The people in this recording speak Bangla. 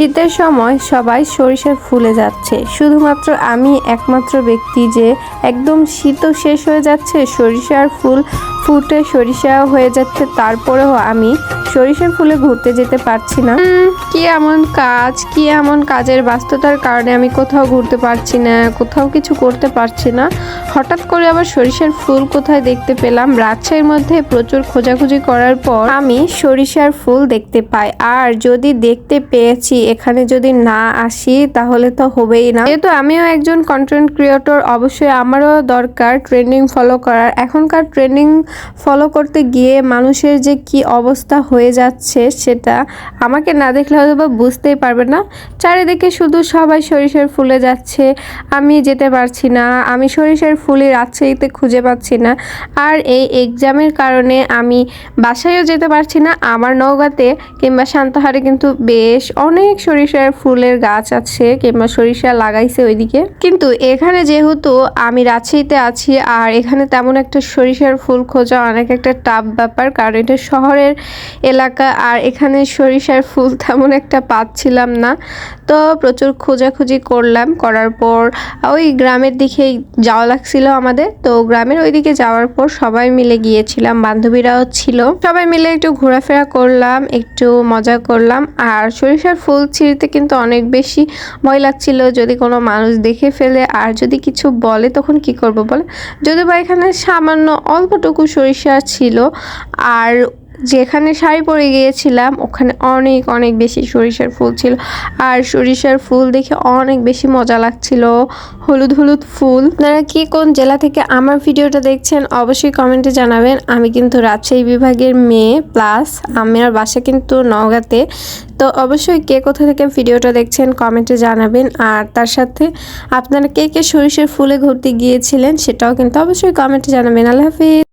শীতের সময় সবাই সরিষার ফুলে যাচ্ছে, শুধুমাত্র আমি একমাত্র ব্যক্তি যে একদম শীতও শেষ হয়ে যাচ্ছে, সরিষার ফুল ফুটে সরিষা হয়ে যাচ্ছে, তারপরেও আমি সরিষার ফুলে ঘুরতে যেতে পারছি না। কি এমন কাজের ব্যস্ততার কারণে আমি কোথাও ঘুরতে পারছি না, কোথাও কিছু করতে পারছি না। হঠাৎ করে আবার সরিষার ফুল কোথায় দেখতে পেলাম, রাজশাহীর মধ্যে প্রচুর খোঁজাখুঁজি করার পর আমি সরিষার ফুল দেখতে পাই। আর যদি দেখতে পেয়েছি, এখানে যদি না আসি তাহলে তো হবেই না। যেহেতু আমিও একজন কন্টেন্ট ক্রিয়েটর, অবশ্যই আমারও দরকার ট্রেন্ডিং ফলো করার। এখনকার ট্রেন্ডিং ফলো করতে গিয়ে মানুষের যে কি অবস্থা হয়ে যাচ্ছে সেটা আমাকে না দেখলে হয়তো বা বুঝতেই পারবে না। চারিদিকে শুধু সবাই সরিষার ফুলে যাচ্ছে, আমি যেতে পারছি না। আমি সরিষার ফুলই রাজশাহীতে খুঁজে পাচ্ছি না। আর এই এক্সামের কারণে আমি বাসায়ও যেতে পারছি না। আমার নওগাঁতে কিংবা সান্তাহারে কিন্তু বেশ অনেক সরিষার ফুলের গাছ আছে, কিংবা সরিষা লাগাইছে ওইদিকে। কিন্তু এখানে যেহেতু আমি রাজশাহীতে আছি, আর এখানে তেমন একটা সরিষার ফুল খোঁজা অনেক একটা টাফ ব্যাপার, কারণ এটা শহরের এলাকা। আর এখানে সরিষার ফুল তেমন একটা পাচ্ছিলাম না। তো প্রচুর খোঁজাখুঁজি করলাম, করার পর ওই গ্রামের দিকে যাওয়া লাগছিল আমাদের। তো গ্রামের ওইদিকে যাওয়ার পর সবাই মিলে গিয়েছিলাম, বান্ধবীরাও ছিল, সবাই মিলে একটু ঘোরাফেরা করলাম, একটু মজা করলাম। আর সরিষার ফুল ছিঁড়তে কিন্তু অনেক বেশি ভয় লাগছিল, যদি কোনো মানুষ দেখে ফেলে আর যদি কিছু বলে তখন কি করব বলে। যদি বা এখানে সামান্য অল্পটুকু সরিষা ছিল, আর যেখানে শাড়ি পরে গিয়েছিলাম ওখানে অনেক অনেক বেশি সরিষার ফুল ছিল। আর সরিষার ফুল দেখে অনেক বেশি মজা লাগছিল, হলুদ হলুদ ফুল। আপনারা কি কোন জেলা থেকে আমার ভিডিওটা দেখছেন অবশ্যই কমেন্টে জানাবেন। আমি কিন্তু রাজশাহী বিভাগের মেয়ে, প্লাস আমার বাসা কিন্তু নওগাঁতে। তো অবশ্যই কে কোথা থেকে ভিডিওটা দেখছেন কমেন্টে জানাবেন। আর তার সাথে আপনারা কে কে সরিষার ফুলে ঘুরতে গিয়েছিলেন সেটাও কিন্তু অবশ্যই কমেন্টে জানাবেন। আল্লাহ হাফিজ।